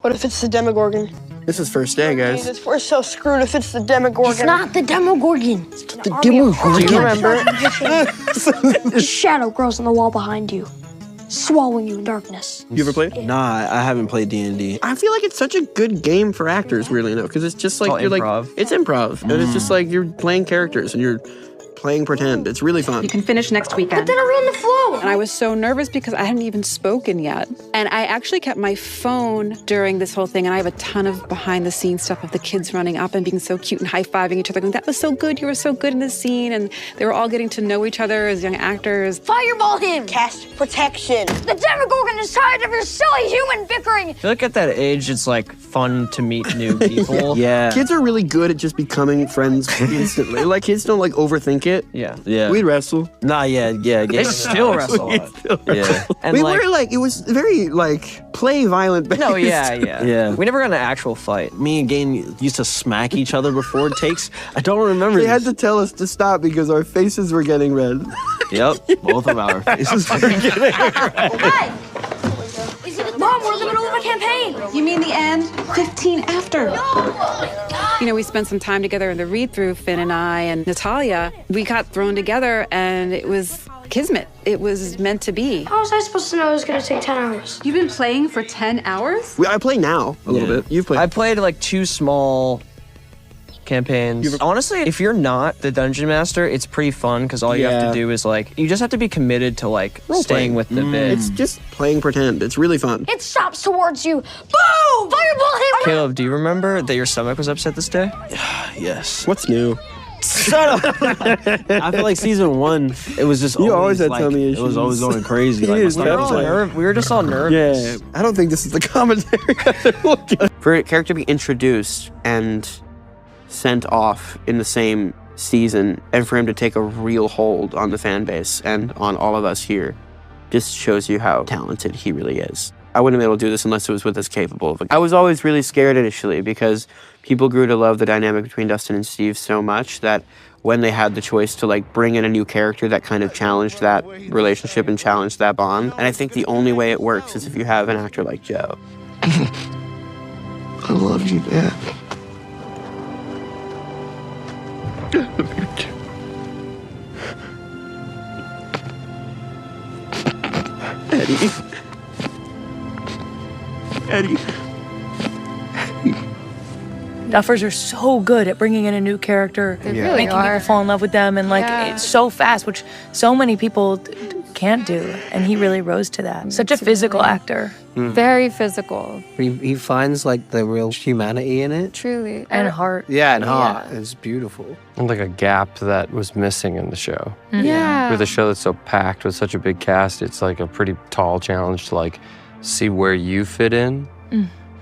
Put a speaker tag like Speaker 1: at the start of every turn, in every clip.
Speaker 1: What if it's the Demogorgon?
Speaker 2: This is first day, guys.
Speaker 1: We're so screwed if it's the Demogorgon.
Speaker 3: It's not the Demogorgon. It's
Speaker 2: The Demogorgon.
Speaker 1: Do you remember?
Speaker 3: The shadow grows on the wall behind you, swallowing you in darkness.
Speaker 2: You ever played?
Speaker 4: Nah, I haven't played D&D.
Speaker 2: I feel like it's such a good game for actors, weirdly enough, because it's just like you're
Speaker 5: improv.
Speaker 2: like it's improv, and it's just like you're playing characters and you're playing pretend. It's really fun.
Speaker 6: You can finish next weekend.
Speaker 3: But then I ruined the flow.
Speaker 6: And I was so nervous because I hadn't even spoken yet. And I actually kept my phone during this whole thing, and I have a ton of behind-the-scenes stuff of the kids running up and being so cute and high-fiving each other, going, that was so good, you were so good in this scene, and they were all getting to know each other as young actors.
Speaker 3: Fireball him.
Speaker 1: Cast protection.
Speaker 3: The Demogorgon is tired of your silly human bickering.
Speaker 5: I feel like at that age, it's like fun to meet new people.
Speaker 4: Yeah.
Speaker 2: Kids are really good at just becoming friends instantly. Like kids don't like overthink it.
Speaker 5: Yeah.
Speaker 4: Yeah.
Speaker 2: We'd wrestle.
Speaker 4: Nah, yeah.
Speaker 5: They still wrestle.
Speaker 4: Yeah.
Speaker 5: And
Speaker 2: We
Speaker 5: like,
Speaker 2: were like, it was very like play violent based.
Speaker 5: no, yeah.
Speaker 4: Yeah.
Speaker 5: We never got in an actual fight.
Speaker 4: Me and Gain used to smack each other before takes. I don't remember.
Speaker 2: They had
Speaker 4: this.
Speaker 2: to tell us to stop because our faces were getting red.
Speaker 4: Yep, both of our faces were getting
Speaker 3: Hey! Mom, we're in the middle of a campaign.
Speaker 6: You mean the end? 15 after. You know, we spent some time together in the read-through, Finn and I and Natalia. We got thrown together, and it was kismet. It was meant to be.
Speaker 3: How was I supposed to know it was going to take 10 hours?
Speaker 6: You've been playing for 10 hours?
Speaker 2: I play now a little bit. You've played.
Speaker 5: I played like 2 small campaigns. Honestly, if you're not the dungeon master, it's pretty fun because all you have
Speaker 2: Yeah.
Speaker 5: to do is like, you just have to be committed to like staying with the bit.
Speaker 2: It's just playing pretend. It's really fun.
Speaker 3: It stops towards you. Boom! Fireball him.
Speaker 5: Caleb, do you remember that your stomach was upset this day?
Speaker 4: Yes.
Speaker 2: What's new?
Speaker 4: Shut up. I feel like season 1, it was just
Speaker 2: You always had
Speaker 4: like,
Speaker 2: tummy
Speaker 4: It was
Speaker 2: issues.
Speaker 4: always going crazy.
Speaker 2: It
Speaker 4: Like, my
Speaker 2: is,
Speaker 4: stomach was
Speaker 2: that's
Speaker 4: like,
Speaker 5: We were just all nervous.
Speaker 2: Yeah. I don't think this is the commentary. For a character to be introduced and sent off in the same season, and for him to take a real hold on the fan base and on all of us here, just shows you how talented he really is. I wouldn't have been able to do this unless it was with us capable of it. I was always really scared initially because people grew to love the dynamic between Dustin and Steve so much that when they had the choice to like bring in a new character that kind of challenged that relationshrelationship and challenge that bond. And I think the only way it works is if you have an actor like Joe.
Speaker 7: I love you, Dad. I love you too.
Speaker 2: Eddie. Eddie.
Speaker 8: Duffers are so good at bringing in a new character, making people fall in love with them, and like it's so fast, which so many people can't do, and he really rose to that. Such a physical actor.
Speaker 9: Very physical.
Speaker 10: He finds like the real humanity in it.
Speaker 9: Truly.
Speaker 8: And heart.
Speaker 10: Yeah, and heart. It's beautiful.
Speaker 11: And like a gap that was missing in the show.
Speaker 9: Yeah.
Speaker 11: With a show that's so packed with such a big cast, it's like a pretty tall challenge to like see where you fit in.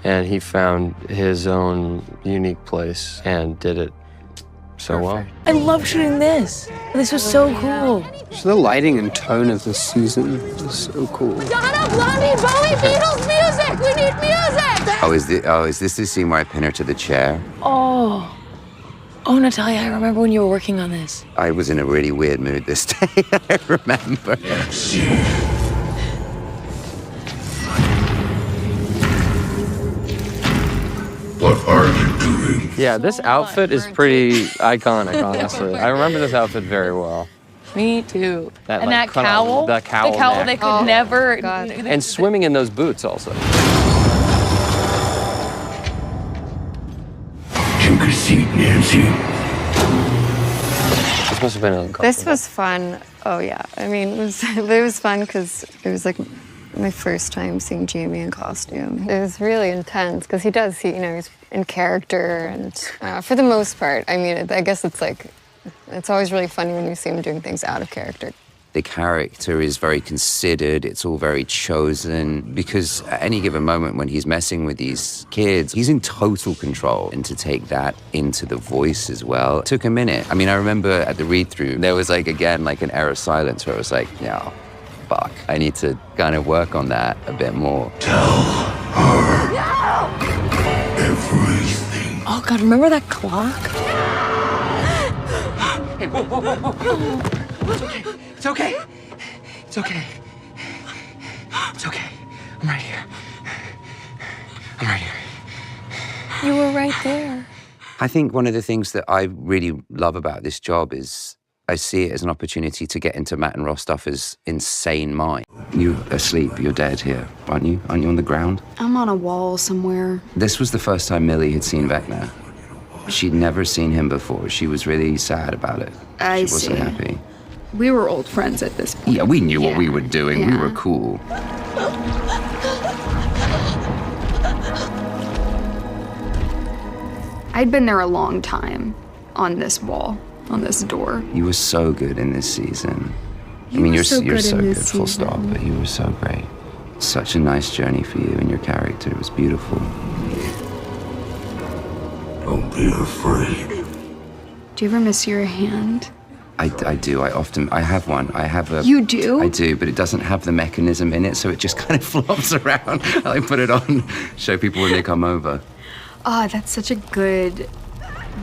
Speaker 11: And he found his own unique place and did it so well.
Speaker 8: I love shooting this. This was so cool.
Speaker 10: So the lighting and tone of this season is so cool.
Speaker 3: Donna, Blondie, Bowie, Beatles, music! We need music!
Speaker 12: Is this the scene where I pin her to the chair?
Speaker 8: Oh, Natalia, I remember when you were working on this.
Speaker 12: I was in a really weird mood this day, I remember.
Speaker 7: What are you doing?
Speaker 11: Yeah, this outfit is pretty iconic, honestly. I remember this outfit very well.
Speaker 8: Me too.
Speaker 11: That,
Speaker 8: And
Speaker 11: like,
Speaker 8: that
Speaker 11: cut out-
Speaker 8: cowl.
Speaker 11: the cowl neck.
Speaker 8: they could never.
Speaker 11: And swimming in those boots also.
Speaker 7: Take a seat, Nancy.
Speaker 11: This must have been uncomfortable.
Speaker 9: This was fun. Oh, yeah. I mean, it was fun because it was like my first time seeing Jamie in costume. It was really intense because he's in character, and for the most part, I mean, I guess it's always really funny when you see him doing things out of character.
Speaker 12: The character is very considered, it's all very chosen, because at any given moment when he's messing with these kids, he's in total control. And to take that into the voice as well, it took a minute. I mean, I remember at the read-through, there was again, an air of silence where it was like, no, fuck, I need to kind of work on that a bit more.
Speaker 7: Tell her everything.
Speaker 8: Oh God, remember that clock?
Speaker 13: Hey, whoa. It's okay. It's okay. It's okay. I'm right here.
Speaker 6: You were right there.
Speaker 12: I think one of the things that I really love about this job is I see it as an opportunity to get into Matt and Ross Duffer's insane mind. You're asleep, you're dead here, aren't you? Aren't you on the ground?
Speaker 6: I'm on a wall somewhere.
Speaker 12: This was the first time Millie had seen Vecna. She'd never seen him before. She was really sad about it.
Speaker 6: I
Speaker 12: She wasn't happy.
Speaker 6: We were old friends at this point.
Speaker 12: Yeah, we knew what we were doing. We were cool.
Speaker 6: I'd been there a long time on this wall, on this door.
Speaker 12: You were so good in this season. I mean, you're so good, full stop, but you were so great. Such a nice journey for you and your character. It was beautiful.
Speaker 7: Don't be afraid.
Speaker 6: Do you ever miss your hand?
Speaker 12: I do. I have one. I have a...
Speaker 6: You do?
Speaker 12: I do, but it doesn't have the mechanism in it, so it just kind of flops around. I put it on, show people when they come over.
Speaker 6: Ah, that's such a good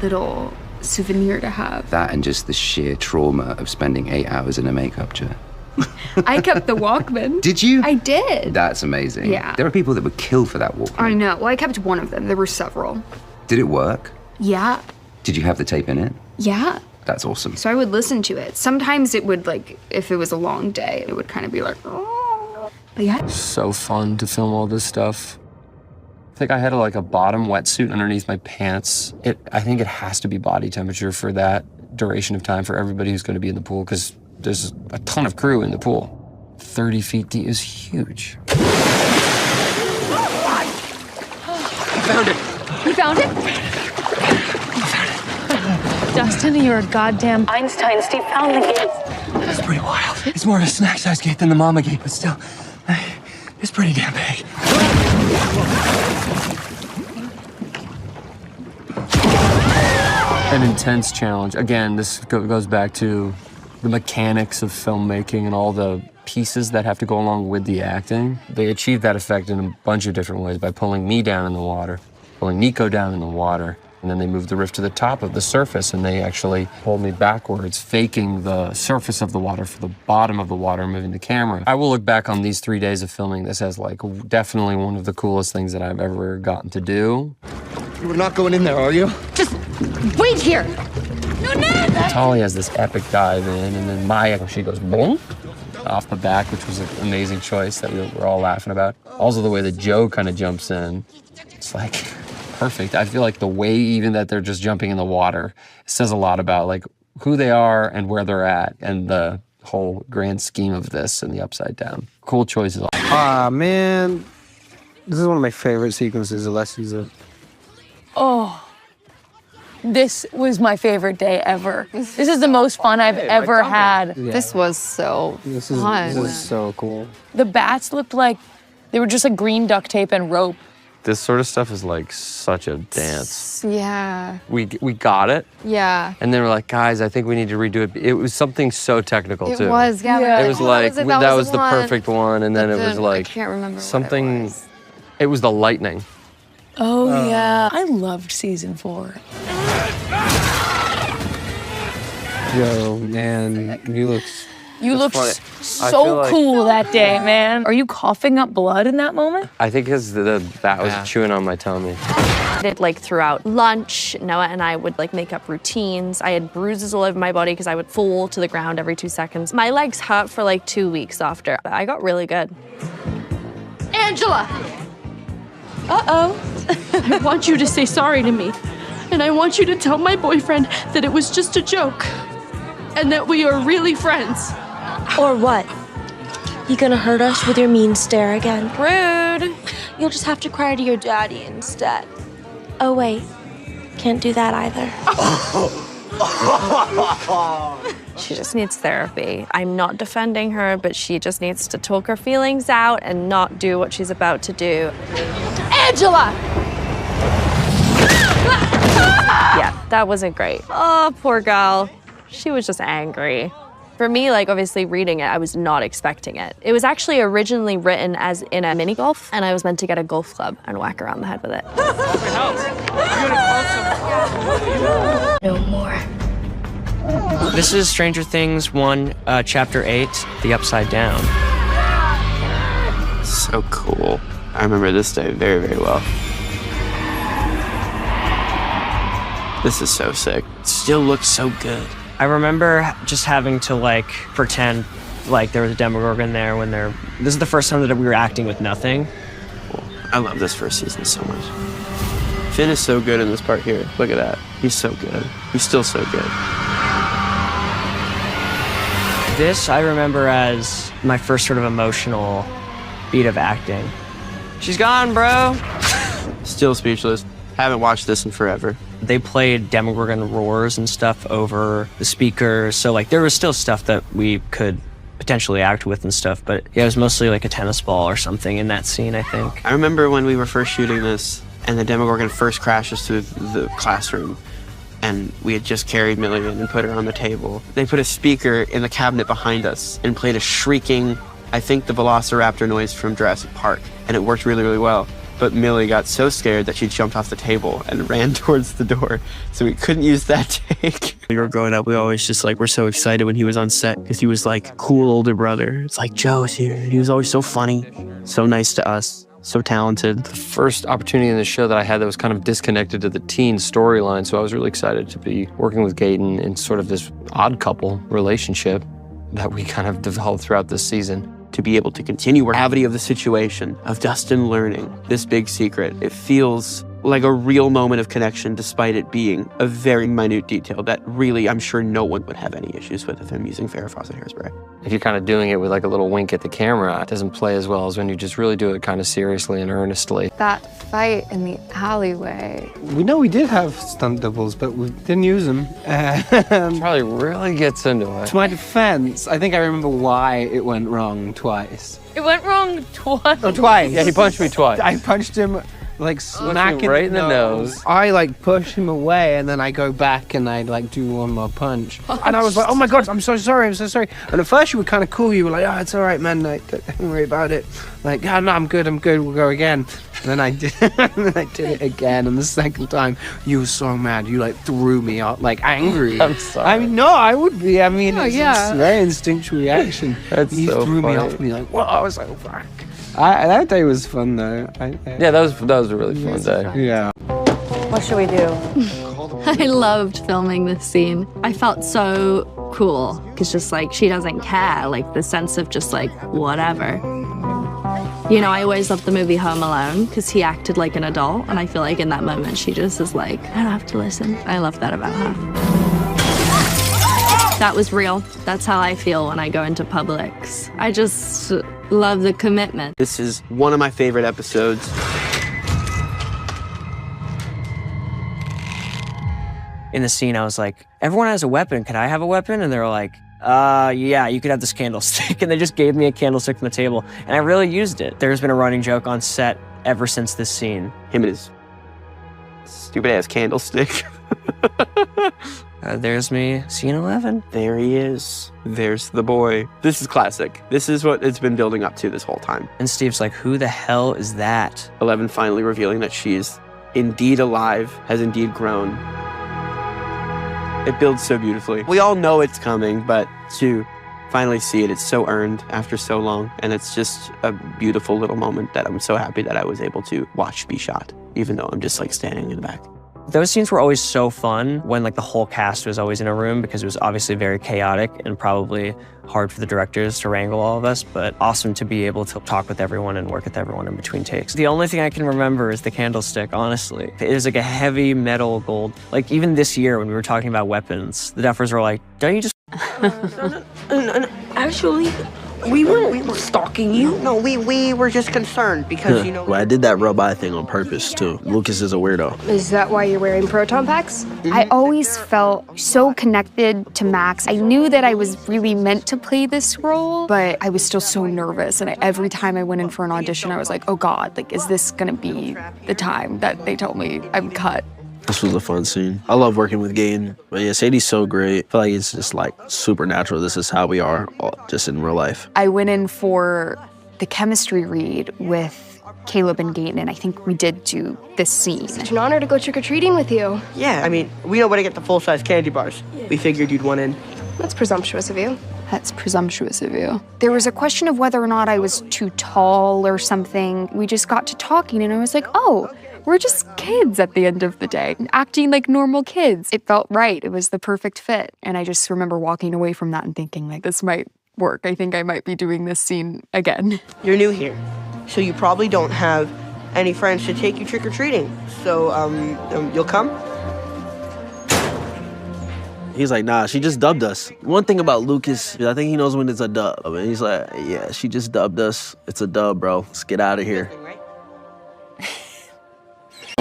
Speaker 6: little souvenir to have.
Speaker 12: That and just the sheer trauma of spending 8 hours in a makeup chair.
Speaker 6: I kept the Walkman.
Speaker 12: Did you?
Speaker 6: I did.
Speaker 12: That's amazing.
Speaker 6: Yeah.
Speaker 12: There are people that would kill for that Walkman.
Speaker 6: I know. Well, I kept one of them. There were several.
Speaker 12: Did it work?
Speaker 6: Yeah.
Speaker 12: Did you have the tape in it?
Speaker 6: Yeah.
Speaker 12: That's awesome.
Speaker 6: So I would listen to it. Sometimes it would, like, if it was a long day, it would kind of be like, oh. But yeah.
Speaker 11: So fun to film all this stuff. I think I had like a bottom wetsuit underneath my pants. I think it has to be body temperature for that duration of time for everybody who's going to be in the pool, because there's a ton of crew in the pool. 30 feet deep is huge.
Speaker 13: I found it.
Speaker 6: You found it?
Speaker 8: Dustin, you're a goddamn Einstein. Steve found the gate.
Speaker 13: That's pretty wild. It's more of a snack-sized gate than the mama gate, but still, it's pretty damn big.
Speaker 11: An intense challenge. Again, this goes back to the mechanics of filmmaking and all the pieces that have to go along with the acting. They achieve that effect in a bunch of different ways by pulling me down in the water, pulling Nico down in the water, and then they move the riff to the top of the surface and they actually pull me backwards, faking the surface of the water for the bottom of the water, moving the camera. I will look back on these 3 days of filming this as like definitely one of the coolest things that I've ever gotten to do.
Speaker 13: You're not going in there, are you?
Speaker 6: Just wait here. No, no!
Speaker 11: Tali has this epic dive in, and then Maya, she goes boom off the back, which was an amazing choice that we were all laughing about. Also the way that Joe kind of jumps in, it's like perfect. I feel like the way even that they're just jumping in the water says a lot about like who they are and where they're at and the whole grand scheme of this and the upside down. Cool choices.
Speaker 10: Man, this is one of my favorite sequences of last season.
Speaker 8: Oh, this was my favorite day ever. This is the most fun I've ever had.
Speaker 9: Yeah. This was so fun.
Speaker 10: This is so cool.
Speaker 8: The bats looked like they were just like green duct tape and rope.
Speaker 11: This sort of stuff is like such a dance.
Speaker 9: Yeah.
Speaker 11: We got it.
Speaker 9: Yeah.
Speaker 11: And then we're like, guys, I think we need to redo it. It was something so technical too.
Speaker 9: It was, yeah.
Speaker 11: It was like, that was the perfect one. And then it was like,
Speaker 9: I can't remember
Speaker 11: something, it was the lightning.
Speaker 8: Oh, yeah. I loved season 4.
Speaker 10: Yo, man,
Speaker 8: You looked so cool that day, man. Are you coughing up blood in that moment?
Speaker 11: I think because the bat was chewing on my tummy.
Speaker 14: I did like throughout lunch, Noah and I would like make up routines. I had bruises all over my body because I would fall to the ground every 2 seconds. My legs hurt for like 2 weeks after. I got really good.
Speaker 3: Angela! Uh-oh. I want you to say sorry to me. And I want you to tell my boyfriend that it was just a joke. And that we are really friends.
Speaker 15: Or what? You gonna hurt us with your mean stare again?
Speaker 14: Rude.
Speaker 15: You'll just have to cry to your daddy instead. Oh, wait. Can't do that either.
Speaker 14: She just needs therapy. I'm not defending her, but she just needs to talk her feelings out and not do what she's about to do.
Speaker 3: Angela!
Speaker 14: Yeah, that wasn't great. Oh, poor girl. She was just angry. For me, like, obviously reading it, I was not expecting it. It was actually originally written as in a mini golf, and I was meant to get a golf club and whack around the head with it.
Speaker 15: No more.
Speaker 5: This is Stranger Things 1, Chapter 8, The Upside Down.
Speaker 2: So cool. I remember this day very, very well. This is so sick. It still looks so good.
Speaker 5: I remember just having to like pretend like there was a Demogorgon there when this is the first time that we were acting with nothing.
Speaker 2: I love this first season so much. Finn is so good in this part here. Look at that. He's so good. He's still so good.
Speaker 5: This I remember as my first sort of emotional beat of acting. She's gone, bro.
Speaker 2: Still speechless. Haven't watched this in forever.
Speaker 5: They played Demogorgon roars and stuff over the speakers, so like there was still stuff that we could potentially act with and stuff, but yeah, it was mostly like a tennis ball or something in that scene, I think.
Speaker 2: I remember when we were first shooting this and the Demogorgon first crashes through the classroom and we had just carried Millie in and put her on the table. They put a speaker in the cabinet behind us and played a shrieking, I think the Velociraptor noise from Jurassic Park, and it worked really, really well. But Millie got so scared that she jumped off the table and ran towards the door, so we couldn't use that take. We were growing up, we always just like were so excited when he was on set because he was like cool older brother. It's like Joe's here. He was always so funny, so nice to us, so talented.
Speaker 11: The first opportunity in the show that I had that was kind of disconnected to the teen storyline, so I was really excited to be working with Gaten in sort of this odd couple relationship that we kind of developed throughout this season.
Speaker 2: To be able to continue the gravity of the situation, of Dustin learning this big secret, it feels like a real moment of connection despite it being a very minute detail that really I'm sure no one would have any issues with him using Farrah Fawcett hairspray.
Speaker 11: If you're kind of doing it with like a little wink at the camera, it doesn't play as well as when you just really do it kind of seriously and earnestly.
Speaker 9: That fight in the alleyway.
Speaker 10: We know we did have stunt doubles, but we didn't use them.
Speaker 11: Probably really gets into it.
Speaker 10: To my defense, I think I remember why it went wrong twice.
Speaker 8: It went wrong twice.
Speaker 10: Oh, twice.
Speaker 11: Yeah, he punched me twice.
Speaker 10: I punched him like smack
Speaker 11: right in the nose.
Speaker 10: I like push him away and then I go back and I like do one more punch. And I was like, oh my God, I'm so sorry, I'm so sorry. And at first you were kind of cool. You were like, oh, it's all right, man. Like, don't worry about it. Like, oh, no, I'm good, we'll go again. And then I did, it again. And the second time, you were so mad. You like threw me out, like angry.
Speaker 11: I'm sorry.
Speaker 10: I mean, no, I would be. I mean, it's
Speaker 9: yeah.
Speaker 10: a very instinctual reaction.
Speaker 11: That's
Speaker 10: you
Speaker 11: so
Speaker 10: threw
Speaker 11: funny.
Speaker 10: me off me like, whoa, I was like, oh, fuck. That day was fun though.
Speaker 11: Yeah, that was a really fun day.
Speaker 10: Yeah.
Speaker 8: What should we do?
Speaker 14: I loved filming this scene. I felt so cool because just like she doesn't care, like the sense of just like whatever. You know, I always loved the movie Home Alone because he acted like an adult, and I feel like in that moment she just is like, I don't have to listen. I love that about her. That was real. That's how I feel when I go into Publix. I just love the commitment.
Speaker 2: This is one of my favorite episodes.
Speaker 5: In the scene, I was like, everyone has a weapon. Can I have a weapon? And they were like, yeah, you could have this candlestick. And they just gave me a candlestick from the table. And I really used it. There's been a running joke on set ever since this scene.
Speaker 2: Him and his stupid ass candlestick.
Speaker 5: There's me, scene 11.
Speaker 2: There he is. There's the boy. This is classic. This is what it's been building up to this whole time.
Speaker 5: And Steve's like, who the hell is that?
Speaker 2: 11 finally revealing that she's indeed alive, has indeed grown. It builds so beautifully. We all know it's coming, but to finally see it, it's so earned after so long. And it's just a beautiful little moment that I'm so happy that I was able to watch be shot, even though I'm just like standing in the back.
Speaker 5: Those scenes were always so fun when like the whole cast was always in a room because it was obviously very chaotic and probably hard for the directors to wrangle all of us, but awesome to be able to talk with everyone and work with everyone in between takes. The only thing I can remember is the candlestick, honestly. It is like a heavy metal gold. Like even this year when we were talking about weapons, the Duffers were like, don't you just...
Speaker 1: Actually, we were stalking you. No, we were just concerned because, you know...
Speaker 4: Well, I did that rub eye thing on purpose, too. Lucas is a weirdo.
Speaker 16: Is that why you're wearing proton packs? I always felt so connected to Max. I knew that I was really meant to play this role, but I was still so nervous. And every time I went in for an audition, I was like, oh God, like, is this gonna be the time that they told me I'm cut?
Speaker 4: This was a fun scene. I love working with Gaten. But yeah, Sadie's so great. I feel like it's just like supernatural. This is how we are just in real life.
Speaker 6: I went in for the chemistry read with Caleb and Gaten, and I think we did do this scene.
Speaker 16: Such an honor to go trick-or-treating with you.
Speaker 1: Yeah, I mean, we know where to get the full-size candy bars. We figured you'd want in.
Speaker 16: That's presumptuous of you.
Speaker 6: That's presumptuous of you. There was a question of whether or not I was too tall or something. We just got to talking, and I was like, oh,
Speaker 16: we're just kids at the end of the day, acting like normal kids. It felt right. It was the perfect fit. And I just remember walking away from that and thinking, like, this might work. I think I might be doing this scene again.
Speaker 1: You're new here, so you probably don't have any friends to take you trick-or-treating. So, you'll come?
Speaker 4: He's like, nah, she just dubbed us. One thing about Lucas, I think he knows when it's a dub. And he's like, yeah, she just dubbed us. It's a dub, bro. Let's get out of here.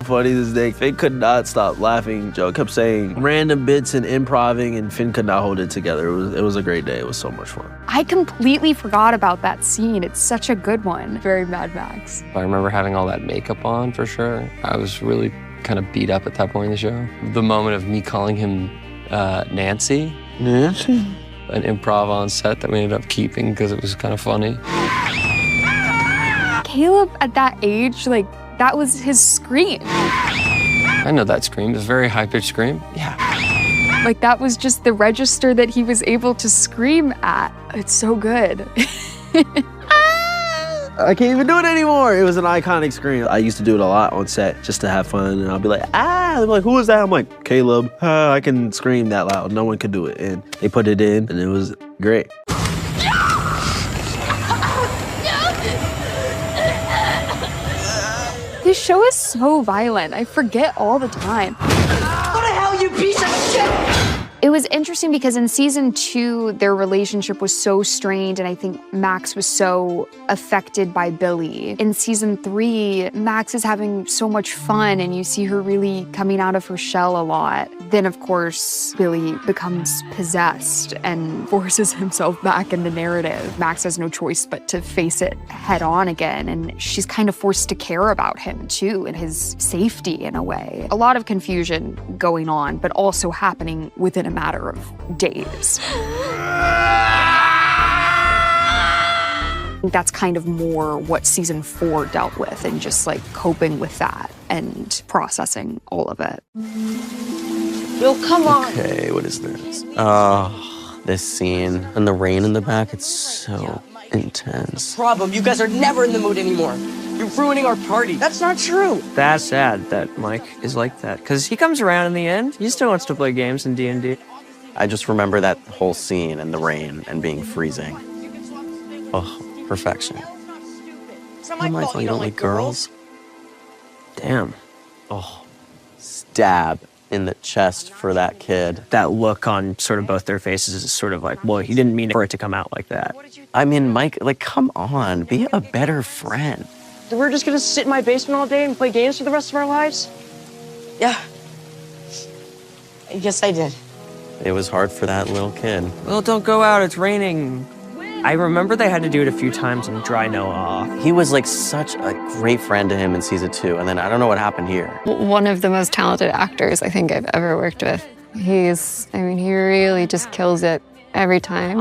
Speaker 4: Funny this day, Finn could not stop laughing. Joe kept saying random bits and improving, and Finn could not hold it together. It was a great day. It was so much fun.
Speaker 16: I completely forgot about that scene. It's such a good one. Very Mad Max.
Speaker 11: I remember having all that makeup on for sure. I was really kind of beat up at that point in the show. The moment of me calling him Nancy.
Speaker 4: Nancy?
Speaker 11: An improv on set that we ended up keeping because it was kind of funny.
Speaker 16: Caleb at that age, like, that was his scream.
Speaker 11: I know that scream. It's a very high-pitched scream. Yeah.
Speaker 16: Like, that was just the register that he was able to scream at. It's so good.
Speaker 4: I can't even do it anymore. It was an iconic scream. I used to do it a lot on set just to have fun. And I'll be like, They're like, who is that? I'm like, Caleb. I can scream that loud. No one could do it. And they put it in, and it was great.
Speaker 16: This show is so violent. I forget all the time.
Speaker 1: What the hell, you piece of shit?
Speaker 16: It was interesting because in season 2, their relationship was so strained, and I think Max was so affected by Billy. In season 3, Max is having so much fun, and you see her really coming out of her shell a lot. Then, of course, Billy becomes possessed and forces himself back in the narrative. Max has no choice but to face it head on again, and she's kind of forced to care about him, too, and his safety in a way. A lot of confusion going on, but also happening within a matter of days. That's kind of more what season 4 dealt with, and just like coping with that and processing all of it.
Speaker 1: Bill, come on.
Speaker 2: Okay, what is this? Oh, this scene. And the rain in the back, it's so intense.
Speaker 1: Problem, you guys are never in the mood anymore. You're ruining our party. That's not true.
Speaker 5: That's sad that Mike is like that, because he comes around in the end. He still wants to play games in D&D.
Speaker 2: I just remember that whole scene and the rain and being freezing. Oh, perfection. Am I you don't like girls? Damn. Oh, stab in the chest for that kid.
Speaker 5: That look on sort of both their faces is sort of like, well, he didn't mean for it to come out like that.
Speaker 2: I mean, Mike, like, come on, be a better friend.
Speaker 1: We're just gonna sit in my basement all day and play games for the rest of our lives? Yeah. Yes, I did.
Speaker 2: It was hard for that little kid.
Speaker 5: Well, don't go out, it's raining. I remember they had to do it a few times and dry Noah off.
Speaker 2: He was like such a great friend to him in season 2, and then I don't know what happened here.
Speaker 9: One of the most talented actors I think I've ever worked with. He really just kills it every time.